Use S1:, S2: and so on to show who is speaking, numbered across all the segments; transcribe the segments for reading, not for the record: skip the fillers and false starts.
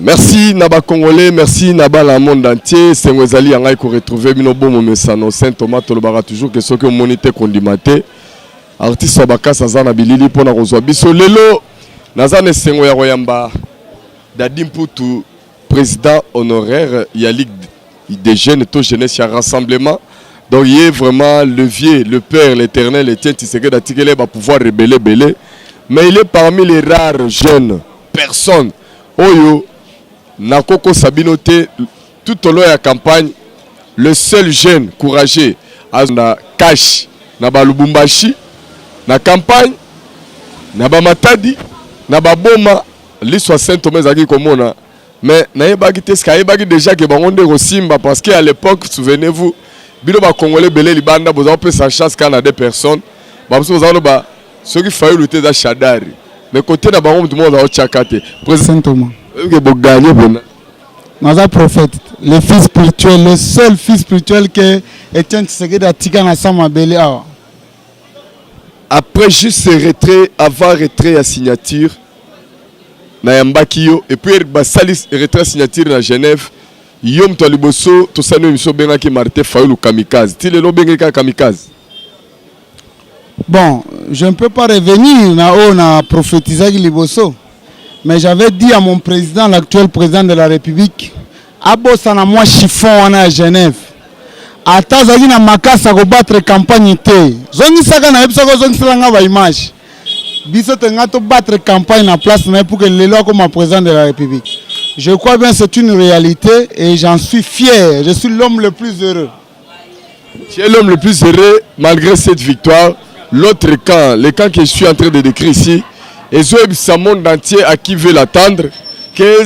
S1: Merci Naba Congolais, merci Naba la monde entier. C'est Wezali Yangai qu'on retrouve Minobo Momesano Saint Thomas Tolobara toujours que ce que monité condimate. Artiste Obaka Sazana Bilili pour na rozwa biso lelo Nazane Sengo ya Royamba Dadim Poutou président honoraire il y a Ligue des jeunes et tout jeunesse, il y a rassemblement. Donc il y a vraiment levier, le Père, l'Éternel, le Tien Tshisekedi d'Atikele va pouvoir rebeller belé. Mais il est parmi les rares jeunes personnes. Oyo Nakoko Sabinote tout au long de la campagne, le seul jeune courageux na cash na Lubumbashi na campagne na Matadi na Boma l'histoire Saint-Thomas Zaki Komona. Mais naïbagi teskaïbagi déjà que bangonde rosimba parce qu'à l'époque souvenez-vous bino ba congolais belé libanda vous avez sa chance quand a des personnes ba vous avez ba ceux qui faillent lutter dans Chadari mais côté na bango tout le monde a chakate
S2: président Thomas
S1: que vous gagnez bon
S2: Naza prophète le fils spirituel le seul fils spirituel que Etienne Tshisekedi a tika na sama belé
S1: après juste ce retrait avant retrait à signature Nayambakio et puis Basalis retrait signature à Genève Yom Toliboso to sano miso benga ki Martin Fayulu kamikaze ti lelo benga kamikaze.
S2: Bon, je ne peux pas revenir na prophétiser liboso mais j'avais dit à mon président l'actuel président de la République abosa na moi chiffon à Genève atazaki na makasa ko battre campagne te zongi saka na ebisa ko zongi sala nga ba image biso tenga to battre campagne en place pour que les lois comme président de la République. Je crois bien que c'est une réalité et j'en suis fier. Je suis l'homme le plus heureux.
S1: Tu es l'homme le plus heureux malgré cette victoire. L'autre camp, le camp que je suis en train de décrire ici, et ce monde entier à qui veut l'attendre, que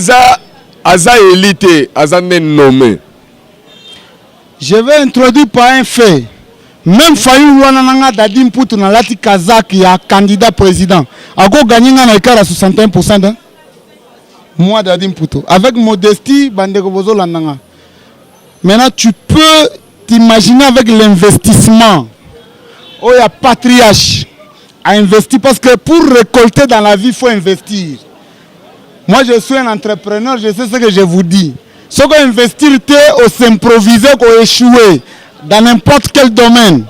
S1: Aza élité, Aza nommé.
S2: Je vais introduire par un fait. Même Fayulu Wananga Dadim Poutou na lati Kazak ya candidat président. Ako gagné na écart à 61%. Moi Dadim Poutou. Avec modestie, Bandeko Bozo Landanga. Maintenant tu peux t'imaginer avec l'investissement. Oh ya patriarche a investi parce que pour récolter dans la vie il faut investir. Moi je suis un entrepreneur, je sais ce que je vous dis. Ce qu'on investir au s'improviser, qu'on échouer. Dans n'importe quel domaine.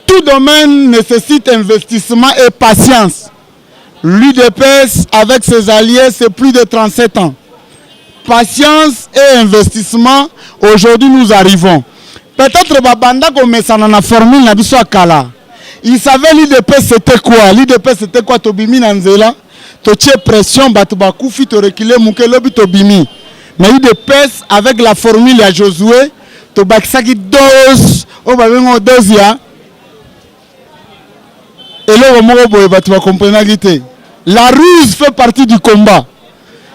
S2: Tout domaine nécessite investissement et patience. L'UDPS, avec ses alliés, c'est plus de 37 ans. Patience et investissement, aujourd'hui nous arrivons. Peut-être que la formule n'a pas kala. Il savait l'UDPS c'était quoi. L'UDPS c'était quoi? Tobimi Nanzela. Toche pression, batuba koufi, to reculer, mouke lobi tobimi. Mais l'UDPS, avec la formule à Josué, Tobakisaki dose, on va venir dose ya. Et là, tu vas comprendre. La ruse fait partie du combat.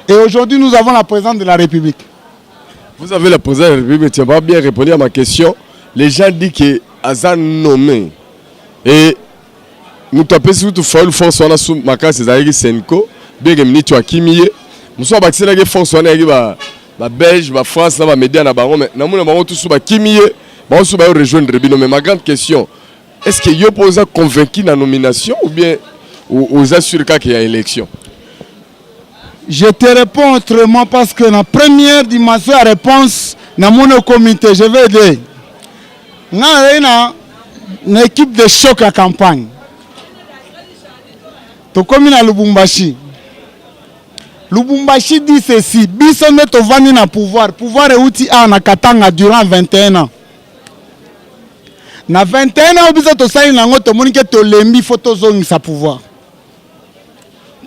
S2: Et aujourd'hui, nous avons la présidente de la République.
S1: Vous avez la présidente de la République, tu n'as pas bien répondu à ma question. Les gens disent que Azan nommé. Et nous tapons sur tout folle force on a sous ma case c'est Senko, bien que tu as Kimiye. Nous sommes bâtis la force on a la Belge, la France, la média, la baron, mais nous avons tous sous Kimiye, nous avons rejoindre Rebino. Mais ma grande question, est-ce que Yopo a convaincu la nomination ou bien aux assurés qu'il y a élection?
S2: Je te réponds autrement parce que la première dimension à réponse dans mon comité, je vais dire, nous avons une équipe de choc à campagne. Tu comme à Lubumbashi. Lubumbashi dit ceci, Bissonne Tovani na pouvoir est outil à Nakatanga durant 21 ans. Na 21 ans, Bissonne Tosai Nango Tomonike Tolembi Photozone sa pouvoir.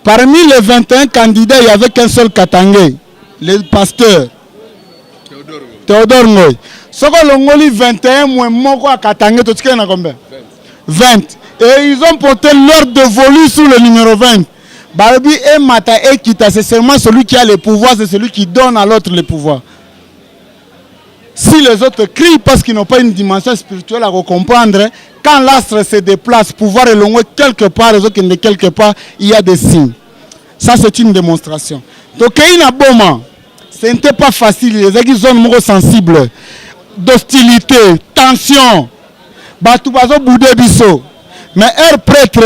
S2: Parmi les 21 candidats, il n'y avait qu'un seul Katangé, le pasteur Théodore Ngoy. Soko Longoli 21 moins Moko à Katangé, tu sais combien? 20. Et ils ont porté l'ordre de volu sur le numéro 20. Barabi et Mata et Kita, c'est seulement celui qui a le pouvoir, c'est celui qui donne à l'autre le pouvoir. Si les autres crient parce qu'ils n'ont pas une dimension spirituelle à comprendre, quand l'astre se déplace, pouvoir est loin quelque part, les autres qui ne quelque part, il y a des signes. Ça, c'est une démonstration. Donc, il y a un bon moment. Ce n'était pas facile. Les gens sont sensibles. D'hostilité, tension. Batoubazo Boudé Mais un prêtre,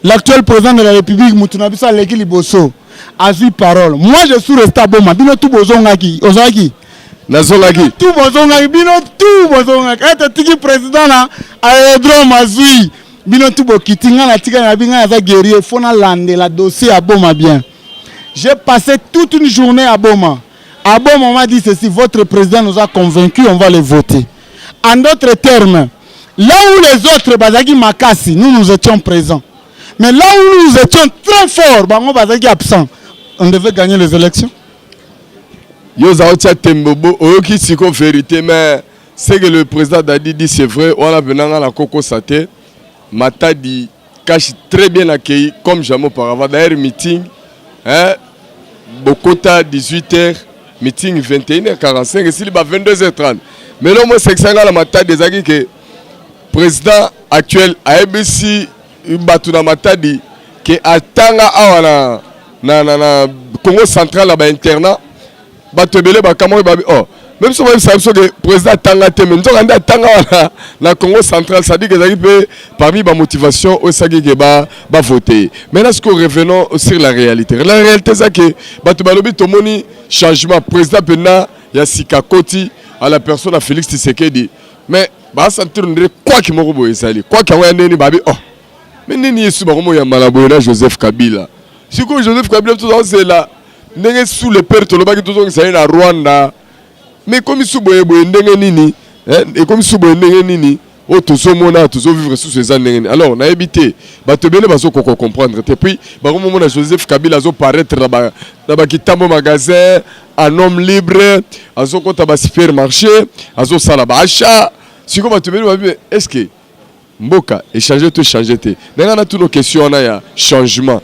S2: l'actuel président de la République, Moutounabissa Leki Liboso, azui parole. Moi je suis resté à Boma. Bino tout bozongaki. Ozaki.
S1: Nazongaki.
S2: Tout bozongaki. Bino tout bozongaki. Ete tiki président na aérodrome azui. Bino tout bokiti. Nga na tika na binga za guerrier. Faut na lande la dossier à Boma bien. J'ai passé toute une journée à Boma. À Boma on m'a dit ceci. Votre président nous a convaincus. On va le voter. En d'autres termes, là où les autres bazaki makasi, nous étions présents. Mais là où nous étions très forts, bango bazaki absents, on devait gagner les élections.
S1: Yoza otia tembobo oyoki siko vérité mais c'est que le président Dadi dit c'est vrai, on a venant à la Coco Saté, Matadi cache très bien accueilli comme jamais auparavant. D'ailleurs meeting hein Bokota 18h, meeting 21h45 et s'il va 22h30. Mais là moi c'est que ça la Matadi des amis que président actuel ABC Batuna Matadi qui atanga awana na Congo central là-bas internat batebele ba kamori ba oh même si on sait que président tanga te mais nzoka tanga na Congo central ça dit que ça peut parmi ba motivation au sagi que ba voter. Maintenant ce que revenons sur la réalité c'est que batubalobi tomoni changement président pena ya Sikakoti à la personne à Félix Tshisekedi mais ba sentir quoi qui mo boye sali quoi qui wa ndeni babi oh mais nini yesu ba komo ya malaboyela Joseph Kabila siko Joseph Kabila tout ça c'est là ndenge sous le père tolobaki tout ça na Rwanda mais comme suboye boye ndenge nini et comme suboye ndenge nini o tozomona tozovivre sous ces années alors na habité ba te bele baso ko comprendre et puis ba komo mona Joseph Kabila zo paraître là ba kitambo magasin un homme libre azo kota ba supermarché azo sala ba achat siko ba te bele ba est-ce que Mboka, échanger tout, changer tout. Nous avons toutes nos questions, on a changement.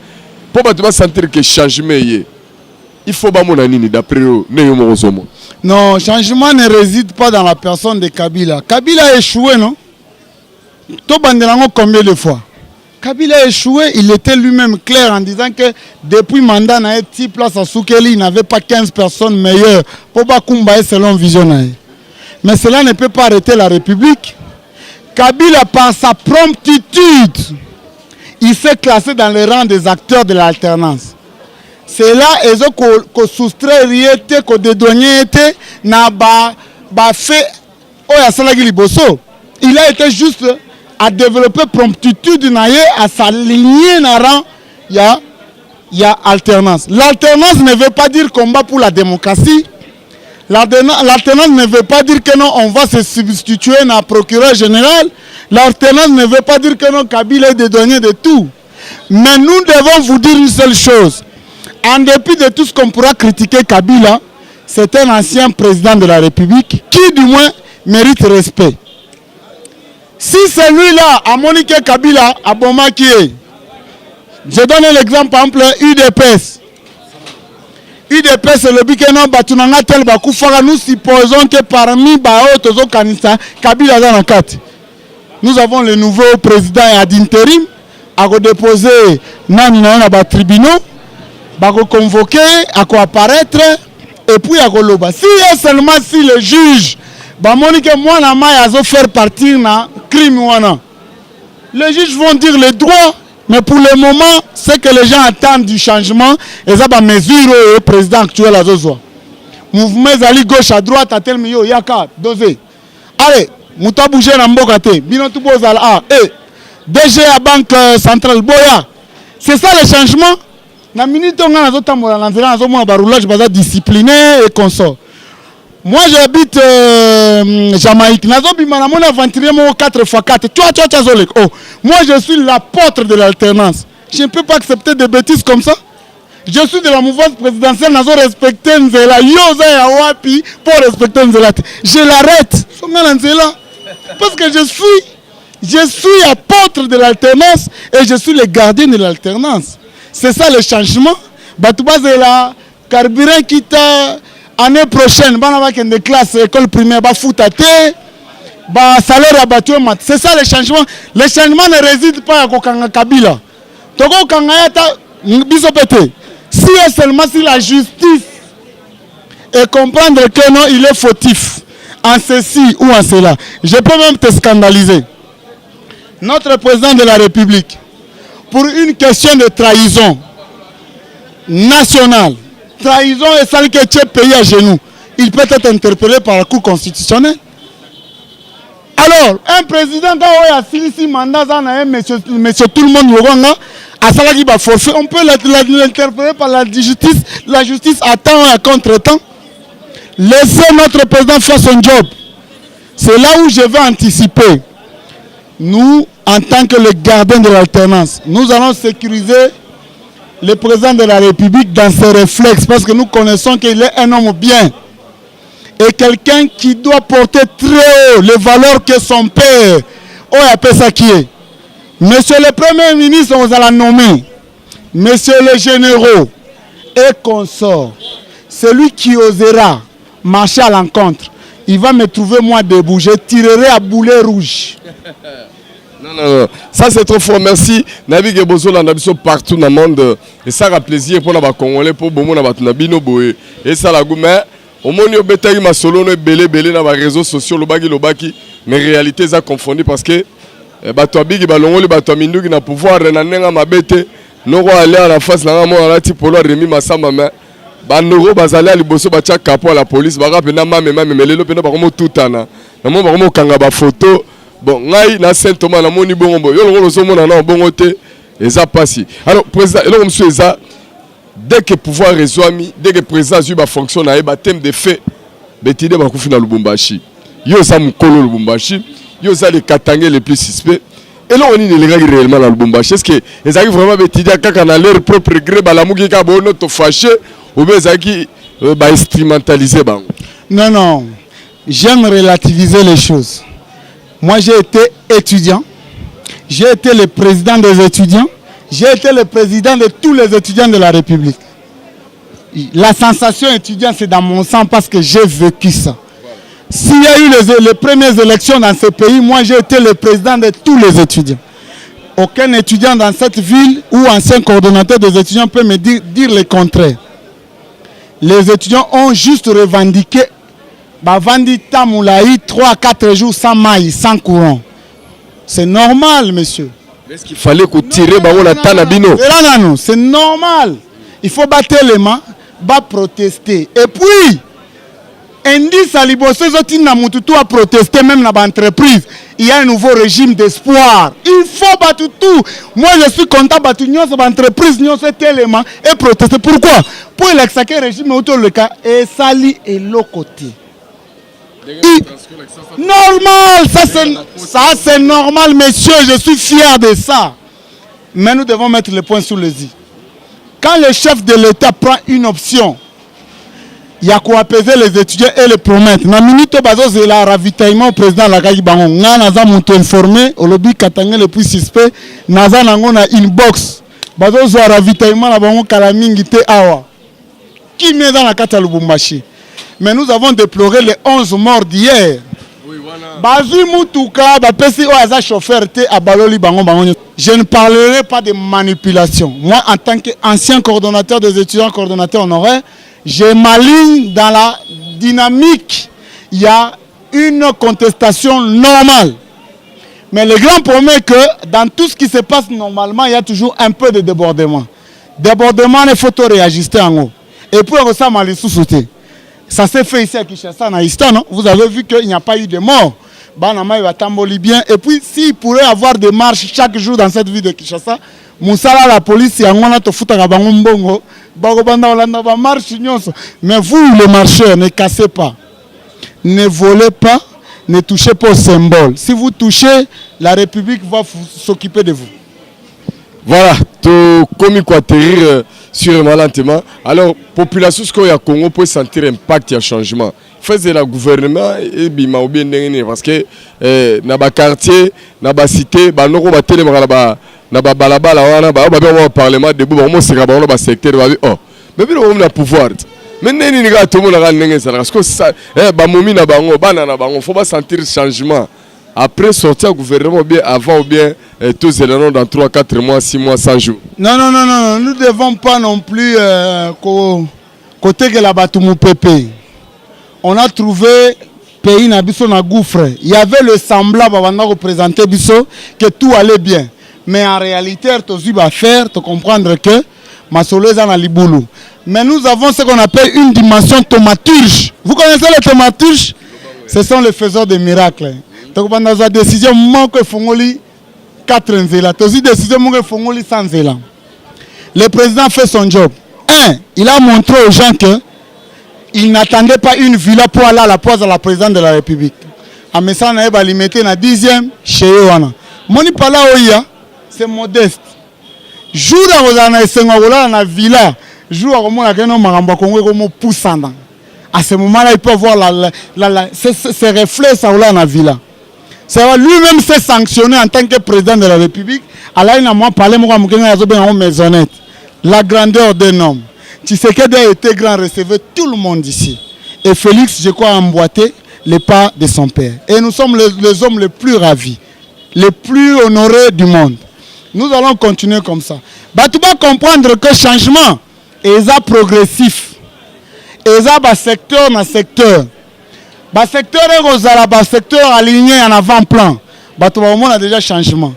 S1: Pour que sentir que changement il faut pas mon anini d'après nous.
S2: Non, changement ne réside pas dans la personne de Kabila. Kabila a échoué, non? Tout banderango combien de fois? Kabila a échoué, il était lui-même clair en disant que depuis mandat na eti place à Soukeli, il n'avait pas 15 personnes meilleures pour pas combattre selon vision. Mais cela ne peut pas arrêter la République. Kabila, par sa promptitude, il s'est classé dans le rang des acteurs de l'alternance. C'est là qu'on soustrait riete, qu'on dédouanier, n'a pas fait. Il a été juste à développer promptitude, à s'aligner dans le rang. Il y a alternance. L'alternance ne veut pas dire combat pour la démocratie. L'alternance ne veut pas dire que non, on va se substituer à un procureur général. L'alternance ne veut pas dire que non, Kabila est dédouané de tout. Mais nous devons vous dire une seule chose. En dépit de tout ce qu'on pourra critiquer Kabila, c'est un ancien président de la République qui, du moins, mérite respect. Si celui-là, à Monique Kabila, à Boma qui est, je donne l'exemple, par exemple, UDPS. UDPS, c'est le Bikeno Batunanga tel Bakoufara. Nous supposons que parmi Baotozo Kanisa, Kabila dans la carte. Nous avons le nouveau président d'intérim à déposer dans les tribunaux, à convoquer, à apparaître et puis à loba. Si seulement si le juge, Monique moi na ma faire partir na crime wana. Les juges vont dire le droit. Mais pour le moment, c'est que les gens attendent du changement. Et ça va mesurer le président actuel à Zozo. Mouvement Zali gauche à droite à tel milieu, yaka, dosé. Allez, mouta bouger na mbokate. Binotou bozal a. DG à Banque Centrale Boya. C'est ça le changement. Na minute on a zota mola lanzela zo mo baroulage baza discipliné et consort. Moi j'habite Jamaïque. Nazo bimana mon aventurier mon 4x4. Oh, moi je suis l'apôtre de l'alternance. Je ne peux pas accepter des bêtises comme ça. Je suis de la mouvance présidentielle. Nazo respecter Nzela. Yoza ya wapi pour respecter Nzela. Je l'arrête. Parce que je suis apôtre de l'alternance et je suis le gardien de l'alternance. C'est ça le changement. Batouba Zela, carburant qui t'a année prochaine, une classe école primaire, salaire abattu. C'est ça le changement. Le changement ne réside pas à Kokanga Kabila. Togo Kangayata Bisopete. Si et seulement si la justice et comprendre que non, il est fautif en ceci ou en cela. Je peux même te scandaliser. Notre président de la République, pour une question de trahison, nationale, trahison et celle que tu es payé à genoux, il peut être interpellé par la Cour constitutionnelle. Alors, un président, quand il a fini son mandat, monsieur tout le monde, on peut l'interpeller par la justice. La justice attend à contre-temps. Laissez notre président faire son job. C'est là où je vais anticiper. Nous, en tant que le gardien de l'alternance, nous allons sécuriser le président de la République dans ses réflexes parce que nous connaissons qu'il est un homme bien. Et quelqu'un qui doit porter très haut les valeurs que son père a appelé ça qui est. Monsieur le Premier ministre, on va la nommer. Monsieur le généraux et consorts, celui qui osera marcher à l'encontre, il va me trouver moi debout. Je tirerai à boulet rouge.
S1: Non. Ça c'est trop fort. Merci. Nabi Gebozo la nabiso partout dans le monde. Et ça a plaisir pour les Congolais, pour les Nabino Boé. Et ça la goumé. Au moins, on a ma solo belé dans les réseaux sociaux, lobaki. Mais réalité, ça confondu parce que bato bigi balongo le bato minduki na pouvoir renanenga mabete. Noko aller à la face na moi na ti polo remi masamba mais bandoro bazali liboso bacha capo à la police baka pena mame lelo pena bakomo tutana. Na mo bakomo kanga ba photo. Bon, ngai na Saint Thomas na moni bongo yo longo so mona na bongo te eza pasi. Alors président, et là monsieur eza dès que pouvoir résoami, dès que président Zuba fonctionne à ba thème de fait, betide ba kufi na Lubumbashi. Yo za mukolo Lubumbashi, yo za les Katangais les plus suspects. Et là on est les gars réellement dans Lubumbashi. Est-ce que les arrivent vraiment betide kaka na leur propre gré ba la muki ka bono to fâché ou bien zaki ba instrumentaliser bango.
S2: Non, j'aime relativiser les choses. Moi, j'ai été étudiant, j'ai été le président des étudiants, j'ai été le président de tous les étudiants de la République. La sensation étudiante, c'est dans mon sang parce que j'ai vécu ça. S'il y a eu les premières élections dans ce pays, moi, j'ai été le président de tous les étudiants. Aucun étudiant dans cette ville ou ancien coordonnateur des étudiants peut me dire le contraire. Les étudiants ont juste revendiqué Bavandi Tamoulaï 3 à 4 jours sans maïs, sans courant. C'est normal, monsieur.
S1: Est-ce qu'il fallait qu'on tire la Tanabino?
S2: Non, c'est normal. Il faut battre les mains, protester. Et puis, indice à Liboso, tout a protesté, même dans l'entreprise. Il y a un nouveau régime d'espoir. Il faut battre tout. Moi, je suis content de battre l'entreprise, élément et protester. Pourquoi? Pour l'exacer régime autour le cas, et sali et l'autre côté. Normal, ça c'est normal, messieurs, je suis fier de ça. Mais nous devons mettre le point sur les i. Quand le chef de l'État prend une option, il y a quoi apaiser les étudiants et les promettre. Dans minute c'est le ravitaillement au président de la Gaï Bangon. Nous avons informé, au lobby Katangais le plus suspect, nous avons une box. Nous avons un ravitaillement à Bangon Kalamingi Te Awa. Qui met dans la carte à Lubumbashi? Mais nous avons déploré les 11 morts d'hier. Je ne parlerai pas de manipulation. Moi, en tant qu'ancien coordonnateur des étudiants, coordonnateur honoraire, je m'aligne dans la dynamique. Il y a une contestation normale. Mais le grand problème est que dans tout ce qui se passe normalement, il y a toujours un peu de débordement. Débordement, il faut réajuster en haut. Et pour ça, je suis sous-sauté. Ça s'est fait ici à Kinshasa, dans l'histoire, non? Vous avez vu qu'il n'y a pas eu de mort. Banama va tamboli bien. Et puis, s'il pourrait y avoir des marches chaque jour dans cette ville de Kinshasa, Moussala, la police, il y a un autre foot à Bangombongo. Mais vous, les marcheurs, ne cassez pas. Ne volez pas, ne touchez pas au symbole. Si vous touchez, la République va s'occuper de vous.
S1: Voilà, tout comme quoi atterrir sur lentement. Alors, population ce qu'il y a Congo peut sentir impact et changement. Faisait le gouvernement et bima ou bien parce que na ba quartier, na ba cité, ba noko ba télé na ba balabala wana ba parlement debout ba mo sera ba secteur ba oh. Mais bien on a pouvoir. Mais neni ni ga tout monde ga ndenge ça parce que ça ba momi na bango bana na bango faut pas sentir changement. Après sortir au gouvernement ou bien avant ou bien tous les éléments dans 3, 4 mois, 6 mois, 100 jours.
S2: Non, nous ne devons pas non plus côté que la Batoumou Pépé. On a trouvé pays Nabiso na gouffre. Il y avait le semblant avant représenter Bisso que tout allait bien. Mais en réalité, tu vas faire, tu comprendre que Masolo eza na libulu. Mais nous avons ce qu'on appelle une dimension thaumaturge. Vous connaissez les thaumaturges? Ce sont les faiseurs de miracles. Donc pendant la décision manque fongoli 4 nzela. Aussi décision manque fongoli 100 nzela. Le président fait son job. Il a montré aux gens que il n'attendait pas une villa pour aller à la pose à la présidente de la République. A message na eba limité na 10e chez wana. Moni pala oya, c'est modeste. Jour à Rosana et Sengola na villa, jour à Romona que non maramba Congo comme poussanda. À ce moment-là, il peut voir ses reflets ça là na villa. Ça lui-même s'est sanctionné en tant que président de la République. Alors il n'a pas parlé moi en maisonnette. La grandeur d'un homme. Tshisekedi a été grand, recevait tout le monde ici. Et Félix, je crois, a emboîté les pas de son père. Et nous sommes les hommes les plus ravis, les plus honorés du monde. Nous allons continuer comme ça. Tu vas comprendre que le changement est progressif. Et ça, secteur na secteur. Secteur est secteur aligné en avant-plan. Tout le monde a déjà changement.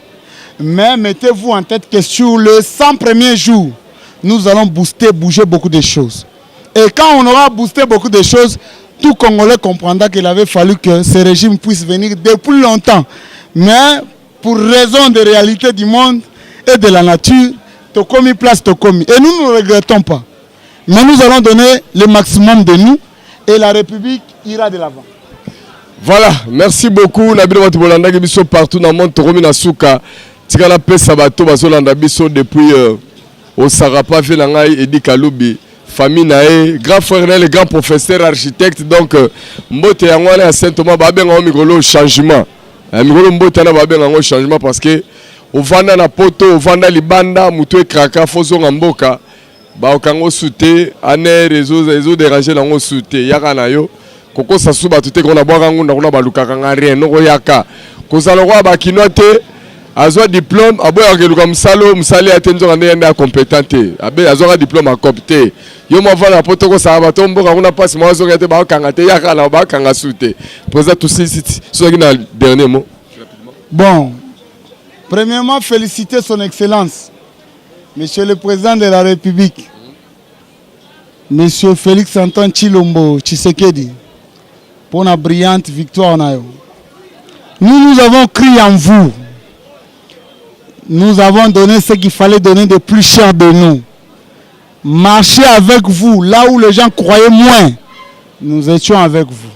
S2: Mais mettez-vous en tête que sur le 100 premiers jours, nous allons bouger beaucoup de choses. Et quand on aura boosté beaucoup de choses, tout Congolais comprendra qu'il avait fallu que ce régime puisse venir depuis longtemps. Mais pour raison de réalité du monde et de la nature, Tokomi place Tokomi. Et nous ne regrettons pas. Mais nous allons donner le maximum de nous et la République ira de l'avant.
S1: Voilà, merci beaucoup. Nabilo Matibolanda Gibiso partout dans le monde. Tokomi Nasuka, Tikala Pe Sabato, Bazolanda Biso depuis au Sarapa, Vélangaï, Edi Kaloubi. Famille nae, grand frère nae, le grand professeur architecte. Donc, Mbote Yangwane à Saint-Thomas, Babeng en Migolo changement. Migolo Mbote Yana Babeng en changement parce que au Vanda na poto, au Vanda Libanda, Moutou Kraka, Fozo Mboka, Baokango Souté, Ané, réseau dérangé dans Souté, Yaka yo, Koko Sasuba, tout est qu'on a boire un goût, on a baluka rien, no Yaka. Kozaloroa Bakinote. Azwa diplôme, aboy ageluka msalo, msali atenzo kande yanda compétente. Abe azwa diplôme a copté. Yo mwa na poto ko sa bato mboka kuna passe mwa zo ngate ba kangate yaka na ba kanga souté. Président tout ceci so qui na dernier mot.
S2: Bon. Premièrement, féliciter son excellence Monsieur le président de la République. Monsieur Félix Antoine Tshilombo Tshisekedi pour la brillante victoire na yo. Nous avons cru en vous. Nous avons donné ce qu'il fallait donner de plus cher de nous. Marcher avec vous, là où les gens croyaient moins, nous étions avec vous.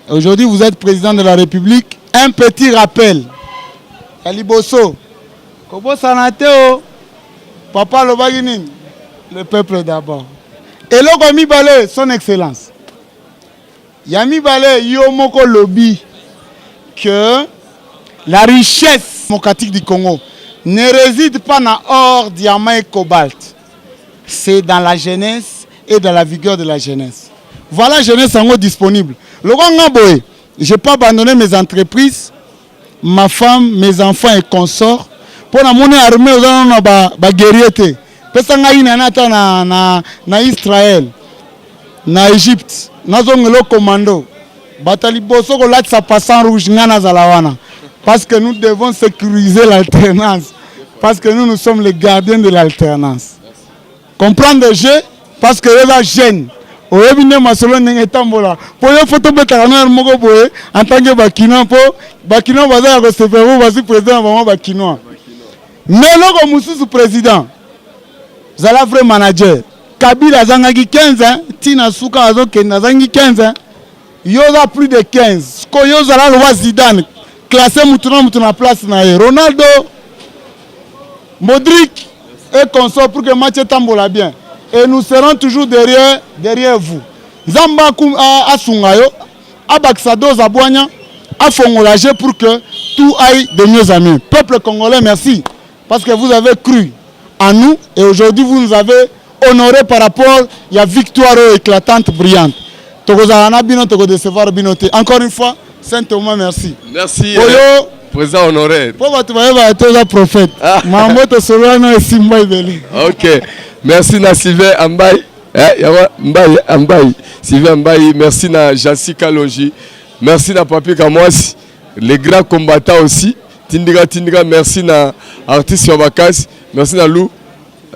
S2: Aujourd'hui, vous êtes président de la République. Un petit rappel. Kaliboso, Kobo Sanateo, Papa Lobaginin, le peuple d'abord. Et l'Ogomi Balé, son excellence. Yami Balé, Yomoko Lobby, que la richesse démocratique du Congo ne réside pas dans or, diamant et cobalt. C'est dans la jeunesse et dans la vigueur de la jeunesse. Voilà la jeunesse en haut disponible. Je n'ai pas abandonné mes entreprises, ma femme, mes enfants et consorts pour la monnaie armée aux guerriers. Na Israël, na Égypte, na zongelo commando. Batali boso ko lat sa passant rouge ngana zalawana. Parce que nous devons sécuriser l'alternance. Parce que nous sommes les gardiens de l'alternance. Comprendre le jeu, parce que les jeunes, au début, masolo n'engagent pas. Pour les photos de Tarana, en tant que Bakino, Bakino va recevoir vas-y président avant Bakino. Mais là, comme sous président, Zala vrai manager. Kabila Zangagi 15 ans, Tina Souka Azoke Nazangi 15 ans. Yoza plus de 15. Koyoza la loi Zidane. Classé Moutuna place na Ronaldo, Modric et consort pour que le match tambola bien. Et nous serons toujours derrière vous. Zamba Asungayo, Abaksado Zabouania, Afongolagé pour que tout aille de mieux en mieux. Peuple congolais, merci. Parce que vous avez cru en nous et aujourd'hui vous nous avez honoré par rapport à la victoire éclatante, brillante. Encore une fois, Saint-Thomas, merci.
S1: Merci, président honoraire.
S2: Prophète.
S1: Ok. Merci na Sylvain Ambaye. Sylvain Ambaye. Merci na Jassika Longi. Merci na Papi Kamwasi. Les grands combattants aussi. Tindiga. Merci na artiste Wabakas. Merci na Lou.